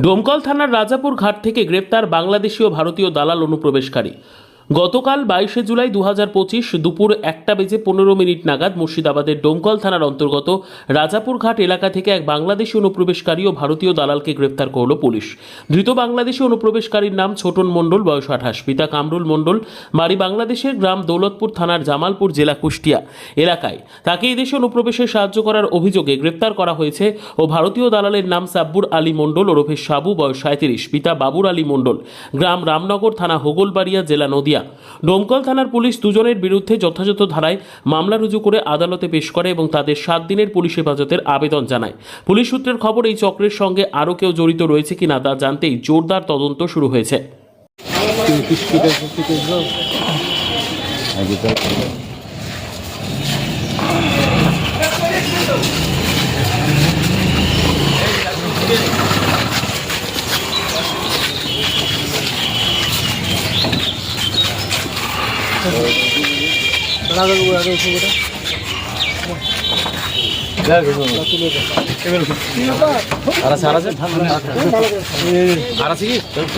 ডোমকল থানার রাজাপুর ঘাট থেকে গ্রেপ্তার বাংলাদেশি ও ভারতীয় দালাল অনুপ্রবেশকারী। গতকাল 22শে জুলাই 2025 দুপুর 1:15 নাগাদ মুর্শিদাবাদের ডোমকল থানার অন্তর্গত রাজাপুর ঘাট এলাকা থেকে এক বাংলাদেশি অনুপ্রবেশকারী ও ভারতীয় দালালকে গ্রেপ্তার করল পুলিশ। ধৃত বাংলাদেশি অনুপ্রবেশকারীর নাম ছোটন মণ্ডল, বয়স 28, পিতা কামরুল মণ্ডল, বাড়ি বাংলাদেশের গ্রাম দৌলতপুর থানার জামালপুর, জেলা কুষ্টিয়া এলাকায়। তাকে এই দেশে অনুপ্রবেশে সাহায্য করার অভিযোগে গ্রেপ্তার করা হয়েছে ও ভারতীয় দালালের নাম সাব্বুর আলী মণ্ডল ওরফে সাবু, বয়স 37, পিতা বাবুর আলী মণ্ডল, গ্রাম রামনগর, থানা হোগলবাড়িয়া, জেলা নদিয়া। ডোমকল থানার পুলিশ দুজনের বিরুদ্ধে যথাযথ ধারায় মামলা রুজু করে আদালতে পেশ করে এবং তাদের 7 দিনের পুলিশ হেফাজতের আবেদন জানায়। পুলিশ সূত্রের খবর, এই চক্রের সঙ্গে আরও কেউ জড়িত রয়েছে কিনা তা জানতেই জোরদার তদন্ত শুরু হয়েছে।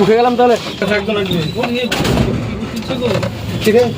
উঠে গেলাম তাহলে। ঠিক আছে।